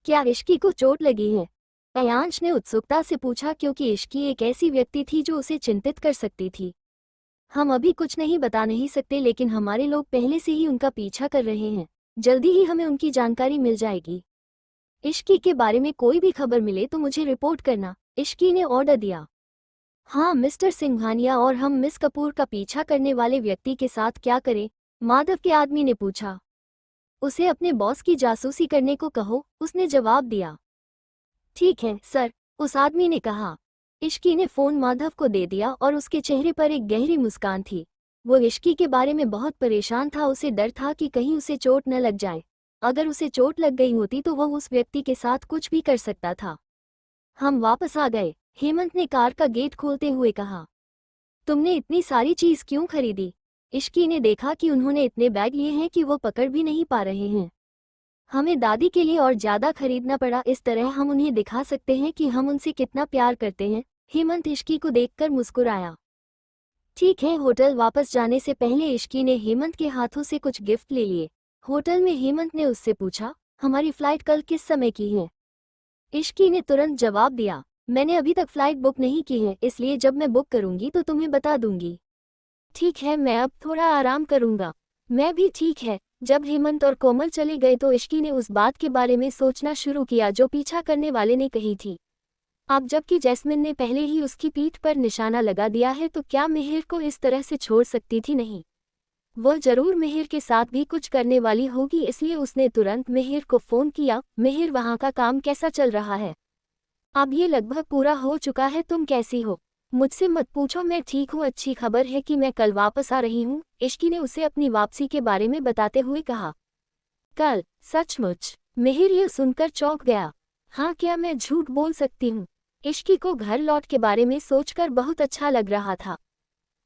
क्या इश्की को चोट लगी है? अयांश ने उत्सुकता से पूछा, क्योंकि इश्की एक ऐसी व्यक्ति थी जो उसे चिंतित कर सकती थी। हम अभी कुछ नहीं बता नहीं सकते, लेकिन हमारे लोग पहले से ही उनका पीछा कर रहे हैं। जल्दी ही हमें उनकी जानकारी मिल जाएगी। इश्की के बारे में कोई भी खबर मिले तो मुझे रिपोर्ट करना, इश्की ने ऑर्डर दिया। हाँ मिस्टर सिंघानिया, और हम मिस कपूर का पीछा करने वाले व्यक्ति के साथ क्या करें? माधव के आदमी ने पूछा। उसे अपने बॉस की जासूसी करने को कहो, उसने जवाब दिया। ठीक है सर, उस आदमी ने कहा। इश्की ने फोन माधव को दे दिया और उसके चेहरे पर एक गहरी मुस्कान थी। वो इश्की के बारे में बहुत परेशान था। उसे डर था कि कहीं उसे चोट न लग जाए। अगर उसे चोट लग गई होती तो वह उस व्यक्ति के साथ कुछ भी कर सकता था। हम वापस आ गए, हेमंत ने कार का गेट खोलते हुए कहा। तुमने इतनी सारी चीज क्यों खरीदी? इश्की ने देखा कि उन्होंने इतने बैग लिए हैं कि वो पकड़ भी नहीं पा रहे हैं। हमें दादी के लिए और ज्यादा खरीदना पड़ा, इस तरह हम उन्हें दिखा सकते हैं कि हम उनसे कितना प्यार करते हैं। हेमंत इश्की को देखकर मुस्कुराया। ठीक है। होटल वापस जाने से पहले इश्की ने हेमंत के हाथों से कुछ गिफ्ट ले लिए। होटल में हेमंत ने उससे पूछा, हमारी फ्लाइट कल किस समय की है? इश्की ने तुरंत जवाब दिया, मैंने अभी तक फ्लाइट बुक नहीं की है, इसलिए जब मैं बुक करूंगी तो तुम्हें बता दूंगी। ठीक है, मैं अब थोड़ा आराम करूंगा। मैं भी ठीक है। जब हेमंत और कोमल चले गए तो इश्की ने उस बात के बारे में सोचना शुरू किया जो पीछा करने वाले ने कही थी। अब जबकि जैस्मिन ने पहले ही उसकी पीठ पर निशाना लगा दिया है तो क्या मिहिर को इस तरह से छोड़ सकती थी? नहीं। वह जरूर मिहिर के साथ भी कुछ करने वाली होगी, इसलिए उसने तुरंत मिहिर को फ़ोन किया। मिहिर, वहाँ का काम कैसा चल रहा है? अब ये लगभग पूरा हो चुका है, तुम कैसी हो? मुझसे मत पूछो, मैं ठीक हूँ। अच्छी खबर है कि मैं कल वापस आ रही हूँ, इश्की ने उसे अपनी वापसी के बारे में बताते हुए कहा। कल? सचमुच? मिहिर यह सुनकर चौंक गया। हाँ, क्या मैं झूठ बोल सकती हूँ? इश्की को घर लौट के बारे में सोचकर बहुत अच्छा लग रहा था।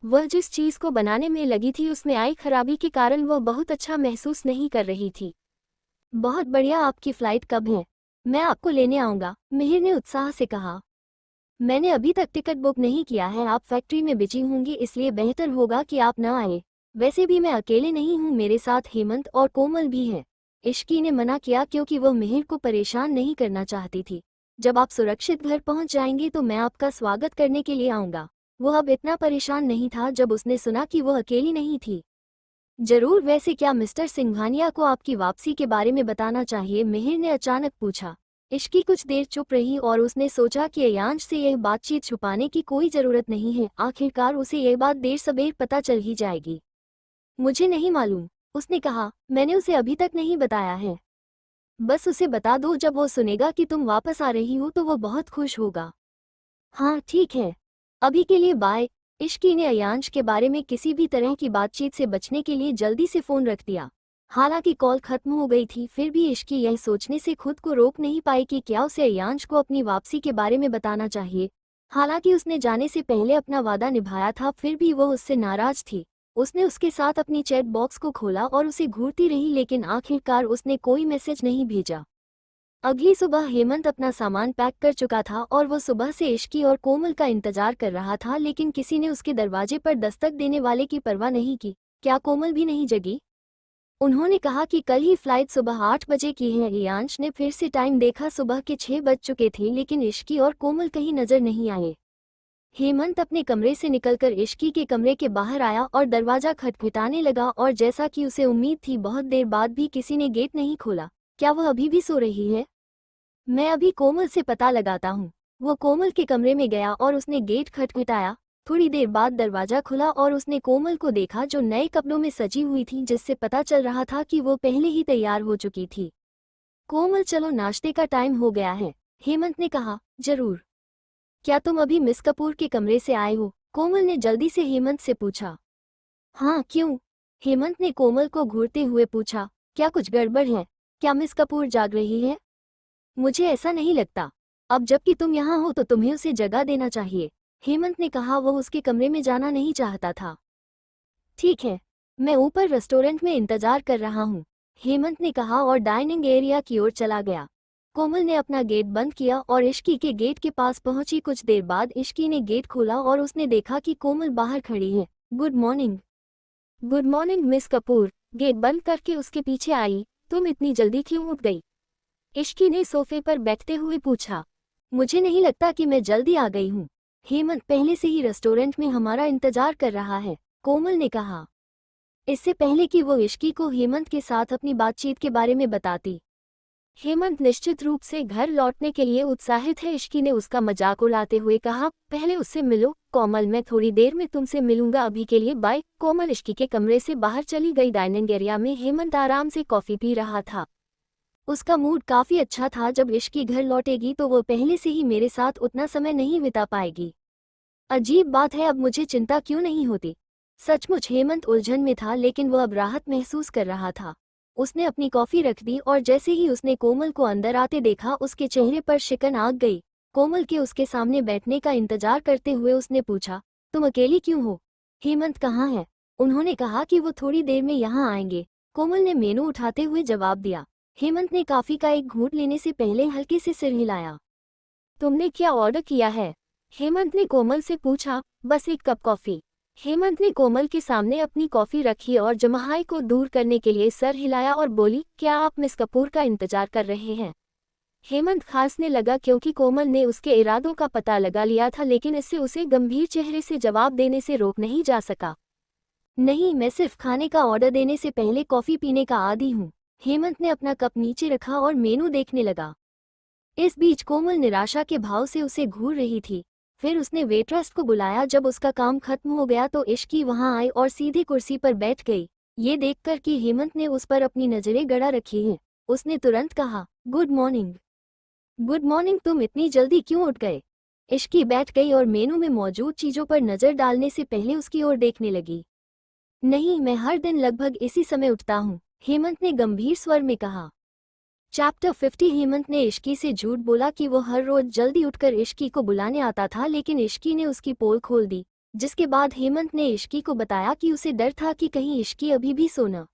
वह जिस चीज़ को बनाने में लगी थी उसमें आई खराबी के कारण वह बहुत अच्छा महसूस नहीं कर रही थी। बहुत बढ़िया, आपकी फ़्लाइट कब है? मैं आपको लेने आऊँगा, मिहिर ने उत्साह से कहा। मैंने अभी तक टिकट बुक नहीं किया है, आप फैक्ट्री में बिजी होंगी, इसलिए बेहतर होगा कि आप न आए। वैसे भी मैं अकेले नहीं हूँ, मेरे साथ हेमंत और कोमल भी हैं। इश्की ने मना किया क्योंकि वह मिहिर को परेशान नहीं करना चाहती थी। जब आप सुरक्षित घर पहुँच जाएंगे तो मैं आपका स्वागत करने के लिए आऊँगा। वह अब इतना परेशान नहीं था जब उसने सुना कि वह अकेली नहीं थी। जरूर, वैसे क्या मिस्टर सिंघानिया को आपकी वापसी के बारे में बताना चाहिए? मिहिर ने अचानक पूछा। इश्की कुछ देर चुप रही और उसने सोचा कि अयांश से यह बातचीत छुपाने की कोई जरूरत नहीं है, आखिरकार उसे यह बात देर सबेर पता चल ही जाएगी। मुझे नहीं मालूम, उसने कहा, मैंने उसे अभी तक नहीं बताया है। बस उसे बता दो, जब वो सुनेगा कि तुम वापस आ रही हो तो वो बहुत खुश होगा। हाँ ठीक है, अभी के लिए बाय। इश्की ने अयांश के बारे में किसी भी तरह की बातचीत से बचने के लिए जल्दी से फ़ोन रख दिया। हालांकि कॉल खत्म हो गई थी, फिर भी इश्की यह सोचने से खुद को रोक नहीं पाई कि क्या उसे अयांश को अपनी वापसी के बारे में बताना चाहिए। हालांकि उसने जाने से पहले अपना वादा निभाया था, फिर भी वह उससे नाराज थी। उसने उसके साथ अपनी चैट बॉक्स को खोला और उसे घूरती रही, लेकिन आखिरकार उसने कोई मैसेज नहीं भेजा। अगली सुबह हेमंत अपना सामान पैक कर चुका था और वो सुबह से इश्की और कोमल का इंतजार कर रहा था, लेकिन किसी ने उसके दरवाजे पर दस्तक देने वाले की परवाह नहीं की। क्या कोमल भी नहीं जगी? उन्होंने कहा कि कल ही फ्लाइट सुबह 8 बजे की है। अयांश ने फिर से टाइम देखा, सुबह के 6 बज चुके थे, लेकिन इश्की और कोमल कहीं नजर नहीं आए। हेमंत अपने कमरे से निकलकर इश्की के कमरे के बाहर आया और दरवाजा खटखटाने लगा, और जैसा कि उसे उम्मीद थी, बहुत देर बाद भी किसी ने गेट नहीं खोला। क्या वह अभी भी सो रही है? मैं अभी कोमल से पता लगाता हूँ। वो कोमल के कमरे में गया और उसने गेट खटखटाया। थोड़ी देर बाद दरवाजा खुला और उसने कोमल को देखा, जो नए कपड़ों में सजी हुई थी, जिससे पता चल रहा था कि वो पहले ही तैयार हो चुकी थी। कोमल, चलो नाश्ते का टाइम हो गया है, हेमंत ने कहा। जरूर। क्या तुम अभी मिस कपूर के कमरे से आए हो? कोमल ने जल्दी से हेमंत से पूछा। हाँ, क्यों? हेमंत ने कोमल को घूरते हुए पूछा। क्या कुछ गड़बड़ है? क्या मिस कपूर जाग रही है? मुझे ऐसा नहीं लगता। अब जबकि तुम यहाँ हो तो तुम्हें उसे जगह देना चाहिए, हेमंत ने कहा। वह उसके कमरे में जाना नहीं चाहता था। ठीक है, मैं ऊपर रेस्टोरेंट में इंतजार कर रहा हूँ, हेमंत ने कहा और डाइनिंग एरिया की ओर चला गया। कोमल ने अपना गेट बंद किया और इश्की के गेट के पास पहुंची। कुछ देर बाद इश्की ने गेट खोला और उसने देखा कि कोमल बाहर खड़ी है। Good morning. Good morning miss Kapoor, gate बंद करके उसके पीछे आई। तुम इतनी जल्दी क्यों उठ गई? इश्की ने सोफे पर बैठते हुए पूछा। मुझे नहीं लगता कि मैं जल्दी आ गई हूँ, हेमंत पहले से ही रेस्टोरेंट में हमारा इंतजार कर रहा है, कोमल ने कहा। इससे पहले कि वो इश्की को हेमंत के साथ अपनी बातचीत के बारे में बताती, हेमंत निश्चित रूप से घर लौटने के लिए उत्साहित है। इश्की ने उसका मजाक उड़ाते हुए कहा, पहले उससे मिलो कोमल, मैं थोड़ी देर में तुमसे मिलूंगा, अभी के लिए बाय। कोमल इश्की के कमरे से बाहर चली गई। डाइनिंग एरिया में हेमंत आराम से कॉफी पी रहा था। उसका मूड काफी अच्छा था। जब इश्की घर लौटेगी तो वो पहले से ही मेरे साथ उतना समय नहीं बिता पाएगी। अजीब बात है, अब मुझे चिंता क्यों नहीं होती? सचमुच हेमंत उलझन में था, लेकिन वह अब राहत महसूस कर रहा था। उसने अपनी कॉफी रख दी और जैसे ही उसने कोमल को अंदर आते देखा, उसके चेहरे पर शिकन आ गई। कोमल के उसके सामने बैठने का इंतजार करते हुए उसने पूछा, तुम अकेली क्यों हो? हेमंत कहाँ है? उन्होंने कहा कि वो थोड़ी देर में यहाँ आएंगे, कोमल ने मेनू उठाते हुए जवाब दिया। हेमंत ने कॉफी का एक घूंट लेने से पहले हल्के से सिर हिलाया। तुमने क्या ऑर्डर किया है? हेमंत ने कोमल से पूछा। बस एक कप कॉफी। हेमंत ने कोमल के सामने अपनी कॉफी रखी और जमाहाई को दूर करने के लिए सर हिलाया और बोली, क्या आप मिस कपूर का इंतजार कर रहे हैं? हेमंत खांसने लगा क्योंकि कोमल ने उसके इरादों का पता लगा लिया था, लेकिन इससे उसे गंभीर चेहरे से जवाब देने से रोक नहीं जा सका। नहीं, मैं सिर्फ खाने का ऑर्डर देने से पहले कॉफी पीने का आदी हूँ। हेमंत ने अपना कप नीचे रखा और मेनू देखने लगा। इस बीच कोमल निराशा के भाव से उसे घूर रही थी। फिर उसने वेट्रेस को बुलाया। जब उसका काम खत्म हो गया तो इश्की वहां आई और सीधी कुर्सी पर बैठ गई। ये देखकर कि हेमंत ने उस पर अपनी नजरें गड़ा रखी हैं, उसने तुरंत कहा, गुड मॉर्निंग। गुड मॉर्निंग, तुम इतनी जल्दी क्यों उठ गए? इश्की बैठ गई और मेनू में मौजूद चीजों पर नजर डालने से पहले उसकी ओर देखने लगी। नहीं, मैं हर दिन लगभग इसी समय उठता हूँ, हेमंत ने गंभीर स्वर में कहा। चैप्टर 50। हेमंत ने इश्की से झूठ बोला कि वो हर रोज जल्दी उठकर इश्की को बुलाने आता था, लेकिन इश्की ने उसकी पोल खोल दी, जिसके बाद हेमंत ने इश्की को बताया कि उसे डर था कि कहीं इश्की अभी भी सो न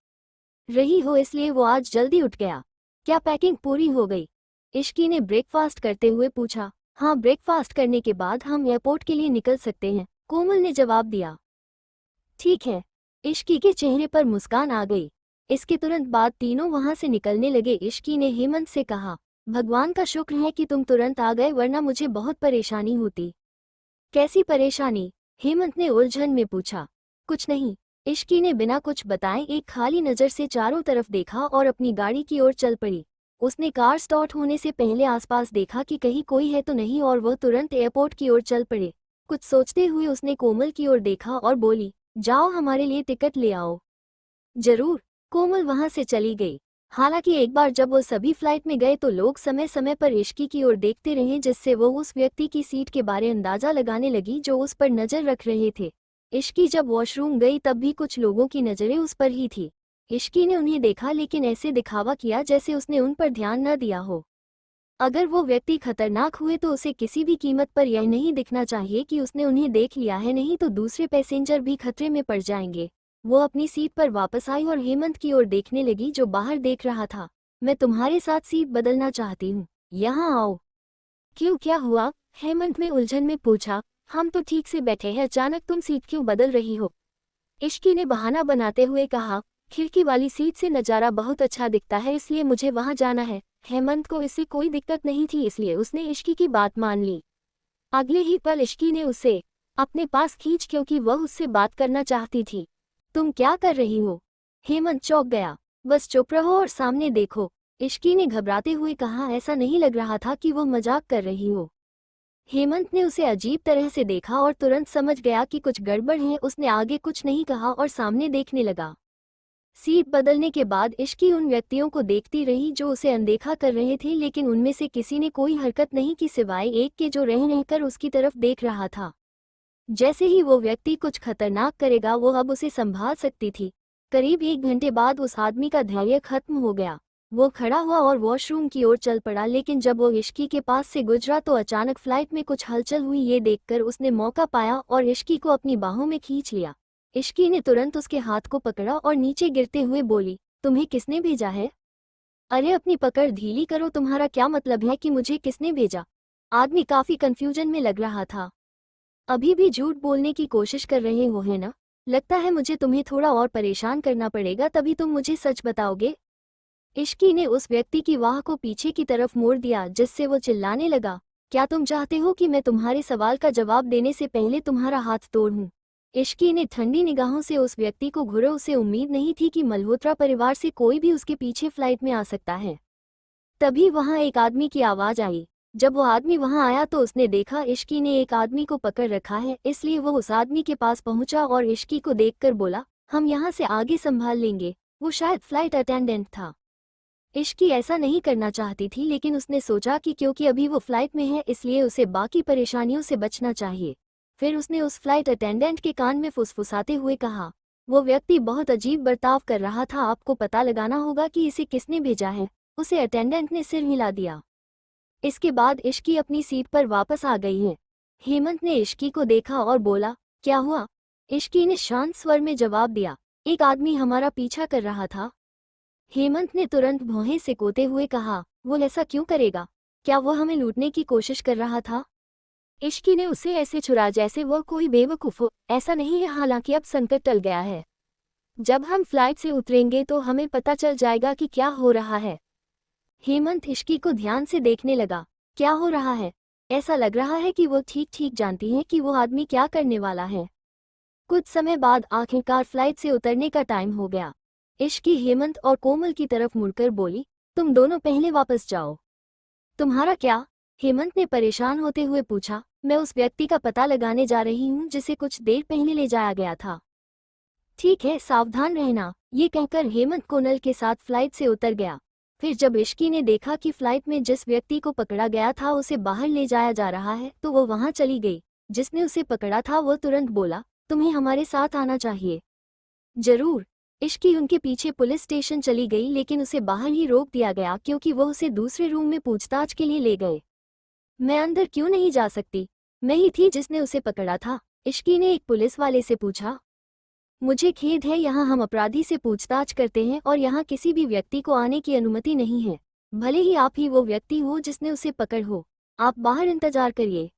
रही हो, इसलिए वो आज जल्दी उठ गया। क्या पैकिंग पूरी हो गई? इश्की ने ब्रेकफास्ट करते हुए पूछा। हाँ, ब्रेकफास्ट करने के बाद हम एयरपोर्ट के लिए निकल सकते हैं, कोमल ने जवाब दिया। ठीक है। इश्की के चेहरे पर मुस्कान आ गई। इसके तुरंत बाद तीनों वहां से निकलने लगे। इश्की ने हेमंत से कहा, भगवान का शुक्र है कि तुम तुरंत आ गए, वरना मुझे बहुत परेशानी होती। कैसी परेशानी? हेमंत ने उलझन में पूछा। कुछ नहीं, इश्की ने बिना कुछ बताए एक खाली नज़र से चारों तरफ देखा और अपनी गाड़ी की ओर चल पड़ी। उसने कार स्टार्ट होने से पहले आसपास देखा कि कहीं कोई है तो नहीं, और वह तुरंत एयरपोर्ट की ओर चल पड़े। कुछ सोचते हुए उसने कोमल की ओर देखा और बोली, जाओ हमारे लिए टिकट ले आओ। जरूर। कोमल वहां से चली गई। हालांकि एक बार जब वो सभी फ्लाइट में गए तो लोग समय समय पर इश्की की ओर देखते रहे, जिससे वो उस व्यक्ति की सीट के बारे अंदाजा लगाने लगी जो उस पर नजर रख रहे थे। इश्की जब वॉशरूम गई तब भी कुछ लोगों की नजरें उस पर ही थी। इश्की ने उन्हें देखा, लेकिन ऐसे दिखावा किया जैसे उसने उन पर ध्यान न दिया हो। अगर वो व्यक्ति खतरनाक हुए तो उसे किसी भी कीमत पर यह नहीं दिखना चाहिए कि उसने उन्हें देख लिया है, नहीं तो दूसरे पैसेंजर भी खतरे में पड़ जाएंगे। वो अपनी सीट पर वापस आई और हेमंत की ओर देखने लगी जो बाहर देख रहा था। मैं तुम्हारे साथ सीट बदलना चाहती हूँ, यहाँ आओ। क्यों, क्या हुआ? हेमंत ने उलझन में पूछा। हम तो ठीक से बैठे हैं, अचानक तुम सीट क्यों बदल रही हो? इश्की ने बहाना बनाते हुए कहा, खिड़की वाली सीट से नज़ारा बहुत अच्छा दिखता है, इसलिए मुझे वहां जाना है। हेमंत को इससे कोई दिक्कत नहीं थी, इसलिए उसने इश्की की बात मान ली। अगले ही पल इश्की ने उसे अपने पास खींच, क्योंकि वह उससे बात करना चाहती थी। तुम क्या कर रही हो? हेमंत चौंक गया। बस चुप रहो और सामने देखो, इश्की ने घबराते हुए कहा। ऐसा नहीं लग रहा था कि वह मजाक कर रही हो। हेमंत ने उसे अजीब तरह से देखा और तुरंत समझ गया कि कुछ गड़बड़ है। उसने आगे कुछ नहीं कहा और सामने देखने लगा। सीट बदलने के बाद इश्की उन व्यक्तियों को देखती रही जो उसे अनदेखा कर रहे थे, लेकिन उनमें से किसी ने कोई हरकत नहीं की सिवाय एक के जो रह रहकर उसकी तरफ देख रहा था। जैसे ही वो व्यक्ति कुछ खतरनाक करेगा वो अब उसे संभाल सकती थी। करीब 1 घंटे बाद उस आदमी का धैर्य खत्म हो गया। वो खड़ा हुआ और वॉशरूम की ओर चल पड़ा, लेकिन जब वो इश्की के पास से गुजरा तो अचानक फ्लाइट में कुछ हलचल हुई। ये देखकर उसने मौका पाया और इश्की को अपनी बाहों में खींच लिया। इश्की ने तुरंत उसके हाथ को पकड़ा और नीचे गिरते हुए बोली, तुम्हें किसने भेजा है? अरे अपनी पकड़ ढीली करो, तुम्हारा क्या मतलब है कि मुझे किसने भेजा? आदमी काफी कंफ्यूजन में लग रहा था। अभी भी झूठ बोलने की कोशिश कर रहे हो है ना? लगता है मुझे तुम्हें थोड़ा और परेशान करना पड़ेगा, तभी तुम मुझे सच बताओगे। इश्की ने उस व्यक्ति की वाह को पीछे की तरफ मोड़ दिया, जिससे वो चिल्लाने लगा, क्या तुम चाहते हो कि मैं तुम्हारे सवाल का जवाब देने से पहले तुम्हारा हाथ तोड़ूं? इश्की ने ठंडी निगाहों से उस व्यक्ति को घूरा। उसे उम्मीद नहीं थी कि मल्होत्रा परिवार से कोई भी उसके पीछे फ्लाइट में आ सकता है। तभी वहां एक आदमी की आवाज आई। जब वो आदमी वहां आया तो उसने देखा इश्की ने एक आदमी को पकड़ रखा है, इसलिए वो उस आदमी के पास पहुंचा और इश्की को देखकर बोला, हम यहाँ से आगे संभाल लेंगे। वो शायद फ्लाइट अटेंडेंट था। इश्की ऐसा नहीं करना चाहती थी, लेकिन उसने सोचा कि क्योंकि अभी वो फ्लाइट में है इसलिए उसे बाकी परेशानियों से बचना चाहिए। फिर उसने उस फ्लाइट अटेंडेंट के कान में फुसफुसाते हुए कहा, वो व्यक्ति बहुत अजीब बर्ताव कर रहा था, आपको पता लगाना होगा कि इसे किसने भेजा है। उसे अटेंडेंट ने सिर हिला दिया। इसके बाद इश्की अपनी सीट पर वापस आ गई है। हेमंत ने इश्की को देखा और बोला, क्या हुआ? इश्की ने शांत स्वर में जवाब दिया, एक आदमी हमारा पीछा कर रहा था। हेमंत ने तुरंत भौहें सिकोते हुए कहा, वो ऐसा क्यों करेगा? क्या वो हमें लूटने की कोशिश कर रहा था? इश्की ने उसे ऐसे छुड़ा जैसे वह कोई बेवकूफ हो। ऐसा नहीं है, हालांकि अब संकट टल गया है। जब हम फ्लाइट से उतरेंगे तो हमें पता चल जाएगा कि क्या हो रहा है। हेमंत इश्की को ध्यान से देखने लगा। क्या हो रहा है? ऐसा लग रहा है कि वो ठीक ठीक जानती है कि वो आदमी क्या करने वाला है। कुछ समय बाद आखिरकार फ्लाइट से उतरने का टाइम हो गया। इश्की हेमंत और कोमल की तरफ मुड़कर बोली, तुम दोनों पहले वापस जाओ। तुम्हारा क्या? हेमंत ने परेशान होते हुए पूछा। मैं उस व्यक्ति का पता लगाने जा रही हूँ जिसे कुछ देर पहले ले जाया गया था। ठीक है, सावधान रहना। ये कहकर हेमंत कोनल के साथ फ्लाइट से उतर गया। फिर जब इश्की ने देखा कि फ्लाइट में जिस व्यक्ति को पकड़ा गया था उसे बाहर ले जाया जा रहा है तो वो वहां चली गई। जिसने उसे पकड़ा था वो तुरंत बोला, तुम्हें हमारे साथ आना चाहिए। जरूर। इश्की उनके पीछे पुलिस स्टेशन चली गई, लेकिन उसे बाहर ही रोक दिया गया क्योंकि वो उसे दूसरे रूम में पूछताछ के लिए ले गए। मैं अंदर क्यों नहीं जा सकती? मैं ही थी जिसने उसे पकड़ा था, इश्की ने एक पुलिस वाले से पूछा। मुझे खेद है, यहाँ हम अपराधी से पूछताछ करते हैं और यहाँ किसी भी व्यक्ति को आने की अनुमति नहीं है, भले ही आप ही वो व्यक्ति हो जिसने उसे पकड़ हो। आप बाहर इंतजार करिए।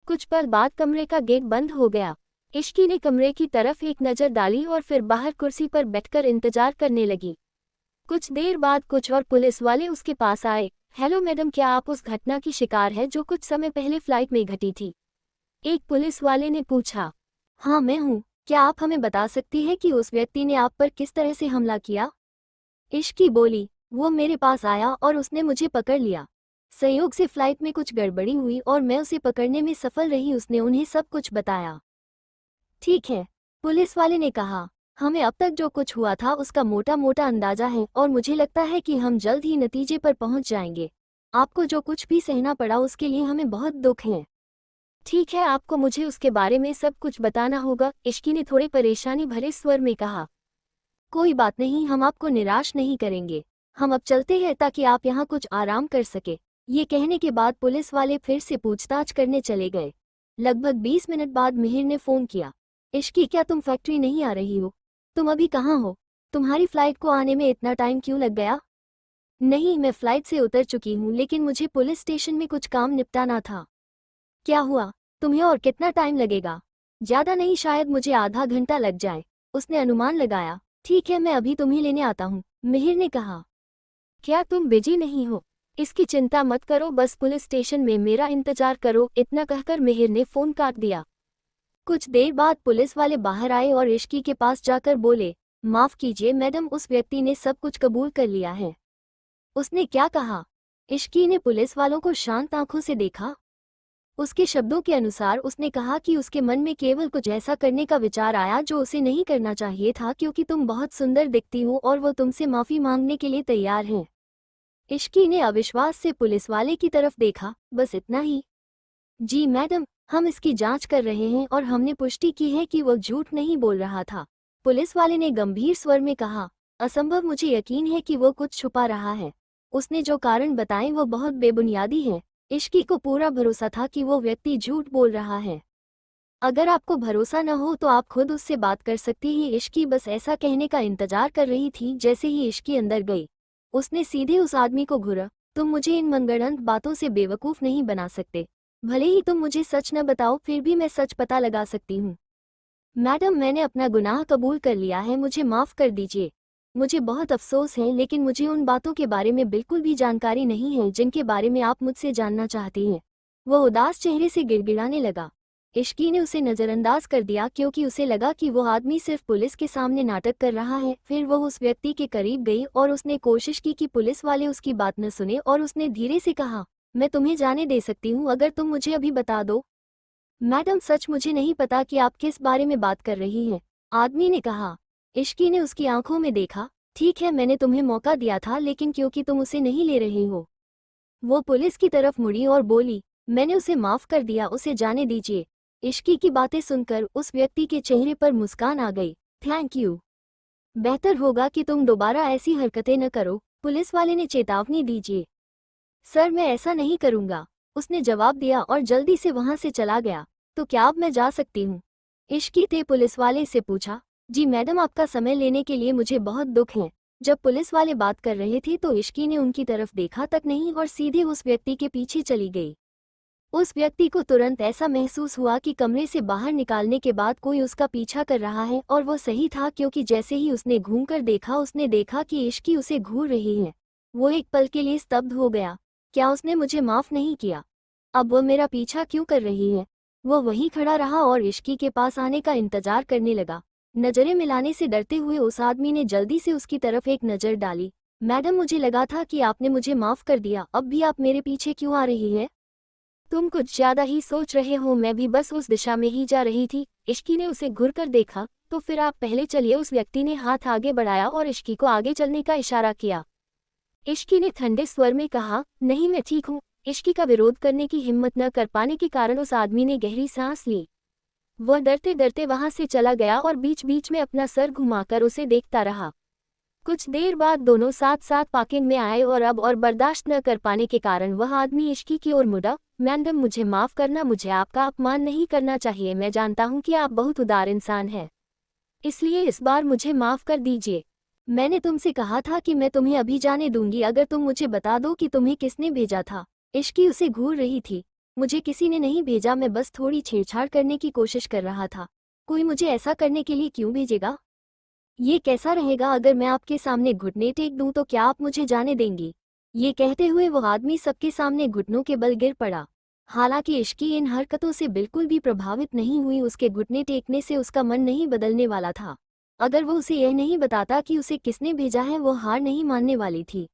कुछ पल बाद कमरे का गेट बंद हो गया। इश्की ने कमरे की तरफ एक नज़र डाली और फिर बाहर कुर्सी पर बैठकर इंतजार करने लगी। कुछ देर बाद कुछ और पुलिस वाले उसके पास आए। हेलो मैडम, क्या आप उस घटना की शिकार है जो कुछ समय पहले फ्लाइट में घटी थी? एक पुलिस वाले ने पूछा। हाँ मैं हूँ। क्या आप हमें बता सकती है कि उस व्यक्ति ने आप पर किस तरह से हमला किया? इश्की बोली, वो मेरे पास आया और उसने मुझे पकड़ लिया। संयोग से फ्लाइट में कुछ गड़बड़ी हुई और मैं उसे पकड़ने में सफल रही। उसने उन्हें सब कुछ बताया। ठीक है, पुलिस वाले ने कहा, हमें अब तक जो कुछ हुआ था उसका मोटा मोटा अंदाजा है और मुझे लगता है कि हम जल्द ही नतीजे पर पहुंच जाएंगे। आपको जो कुछ भी सहना पड़ा उसके लिए हमें बहुत दुख है। ठीक है, आपको मुझे उसके बारे में सब कुछ बताना होगा, इश्की ने थोड़े परेशानी भरे स्वर में कहा। कोई बात नहीं, हम आपको निराश नहीं करेंगे। हम अब चलते हैं ताकि आप यहाँ कुछ आराम कर सके। ये कहने के बाद पुलिस वाले फिर से पूछताछ करने चले गए। लगभग 20 मिनट बाद मिहिर ने फोन किया। इश्की, क्या तुम फैक्ट्री नहीं आ रही हो? तुम अभी कहाँ हो? तुम्हारी फ्लाइट को आने में इतना टाइम क्यों लग गया? नहीं, मैं फ्लाइट से उतर चुकी हूँ, लेकिन मुझे पुलिस स्टेशन में कुछ काम निपटाना था। क्या हुआ? तुम्हें और कितना टाइम लगेगा? ज्यादा नहीं, शायद मुझे आधा घंटा लग जाए, उसने अनुमान लगाया। ठीक है, मैं अभी तुम्हें लेने आता हूँ, मिहिर ने कहा। क्या तुम बिजी नहीं हो? इसकी चिंता मत करो, बस पुलिस स्टेशन में मेरा इंतजार करो। इतना कहकर मिहिर ने फोन काट दिया। कुछ देर बाद पुलिस वाले बाहर आए और इश्की के पास जाकर बोले, माफ कीजिए मैडम, उस व्यक्ति ने सब कुछ कबूल कर लिया है। उसने क्या कहा? इश्की ने पुलिस वालों को शांत आंखों से देखा। उसके शब्दों के अनुसार उसने कहा कि उसके मन में केवल कुछ ऐसा करने का विचार आया जो उसे नहीं करना चाहिए था, क्योंकि तुम बहुत सुंदर दिखती हो और वो तुमसे माफी मांगने के लिए तैयार हैं। इश्की ने अविश्वास से पुलिस वाले की तरफ देखा। बस इतना ही? जी मैडम, हम इसकी जांच कर रहे हैं और हमने पुष्टि की है कि वो झूठ नहीं बोल रहा था, पुलिस वाले ने गंभीर स्वर में कहा। असंभव, मुझे यकीन है कि वो कुछ छुपा रहा है। उसने जो कारण बताए वो बहुत बेबुनियादी है। इश्की को पूरा भरोसा था कि वो व्यक्ति झूठ बोल रहा है। अगर आपको भरोसा न हो तो आप खुद उससे बात कर सकती हैं। इश्की बस ऐसा कहने का इंतजार कर रही थी। जैसे ही इश्की अंदर गई, उसने सीधे उस आदमी को घूरा। तुम मुझे इन मनगढ़ंत बातों से बेवकूफ़ नहीं बना सकते। भले ही तुम मुझे सच न बताओ, फिर भी मैं सच पता लगा सकती हूँ। मैडम, मैंने अपना गुनाह कबूल कर लिया है, मुझे माफ़ कर दीजिए। मुझे बहुत अफसोस है, लेकिन मुझे उन बातों के बारे में बिल्कुल भी जानकारी नहीं है जिनके बारे में आप मुझसे जानना चाहती हैं। वह उदास चेहरे से गिड़गिड़ाने लगा। इश्की ने उसे नज़रअंदाज कर दिया क्योंकि उसे लगा कि वो आदमी सिर्फ पुलिस के सामने नाटक कर रहा है। फिर वह उस व्यक्ति के करीब गई और उसने कोशिश की कि पुलिस वाले उसकी बात न सुने, और उसने धीरे से कहा, मैं तुम्हें जाने दे सकती हूँ अगर तुम मुझे अभी बता दो। मैडम, सच मुझे नहीं पता कि आप किस बारे में बात कर रही हैं, आदमी ने कहा। इश्की ने उसकी आंखों में देखा। ठीक है, मैंने तुम्हें मौका दिया था, लेकिन क्योंकि तुम उसे नहीं ले रही हो। वो पुलिस की तरफ मुड़ी और बोली, मैंने उसे माफ कर दिया, उसे जाने दीजिए। इश्की की बातें सुनकर उस व्यक्ति के चेहरे पर मुस्कान आ गई। Thank you. बेहतर होगा कि तुम दोबारा ऐसी हरकतें न करो, पुलिस वाले ने चेतावनी दीजिए। सर, मैं ऐसा नहीं करूंगा, उसने जवाब दिया और जल्दी से वहां से चला गया। तो क्या अब मैं जा सकती हूँ? इश्की ने पुलिस वाले से पूछा। जी मैडम, आपका समय लेने के लिए मुझे बहुत दुख है। जब पुलिस वाले बात कर रहे थे तो इश्की ने उनकी तरफ देखा तक नहीं और सीधे उस व्यक्ति के पीछे चली गई। उस व्यक्ति को तुरंत ऐसा महसूस हुआ कि कमरे से बाहर निकालने के बाद कोई उसका पीछा कर रहा है, और वो सही था क्योंकि जैसे ही उसने घूमकर देखा उसने देखा कि इश्की उसे घूर रही है। वो एक पल के लिए स्तब्ध हो गया। क्या उसने मुझे माफ नहीं किया? अब वो मेरा पीछा क्यों कर रही है? वो वहीं खड़ा रहा और इश्की के पास आने का इंतजार करने लगा। नजरें मिलाने से डरते हुए उस आदमी ने जल्दी से उसकी तरफ एक नज़र डाली। मैडम, मुझे लगा था कि आपने मुझे माफ कर दिया, अब भी आप मेरे पीछे क्यों आ रही है? तुम कुछ ज्यादा ही सोच रहे हो, मैं भी बस उस दिशा में ही जा रही थी। इश्की ने उसे घूरकर देखा। तो फिर आप पहले चलिए। उस व्यक्ति ने हाथ आगे बढ़ाया और इश्की को आगे चलने का इशारा किया। इश्की ने ठंडे स्वर में कहा, नहीं मैं ठीक हूँ। इश्की का विरोध करने की हिम्मत न कर पाने के कारण उस आदमी ने गहरी सांस ली। वह डरते डरते वहां से चला गया और बीच बीच में अपना सर घुमाकर उसे देखता रहा। कुछ देर बाद दोनों साथ साथ पार्किंग में आए और अब और बर्दाश्त न कर पाने के कारण वह आदमी इश्की की ओर मुड़ा। मैडम मुझे माफ़ करना, मुझे आपका अपमान नहीं करना चाहिए। मैं जानता हूँ कि आप बहुत उदार इंसान हैं, इसलिए इस बार मुझे माफ़ कर दीजिए। मैंने तुमसे कहा था कि मैं तुम्हें अभी जाने दूंगी अगर तुम मुझे बता दो कि तुम्हें किसने भेजा था। इश्की उसे घूर रही थी। मुझे किसी ने नहीं भेजा, मैं बस थोड़ी छेड़छाड़ करने की कोशिश कर रहा था। कोई मुझे ऐसा करने के लिए क्यों भेजेगा? ये कैसा रहेगा अगर मैं आपके सामने घुटने टेक दूं तो क्या आप मुझे जाने देंगी? ये कहते हुए वो आदमी सबके सामने घुटनों के बल गिर पड़ा। हालांकि इश्की इन हरकतों से बिल्कुल भी प्रभावित नहीं हुई। उसके घुटने टेकने से उसका मन नहीं बदलने वाला था। अगर वो उसे यह नहीं बताता कि उसे किसने भेजा है, वो हार नहीं मानने वाली थी।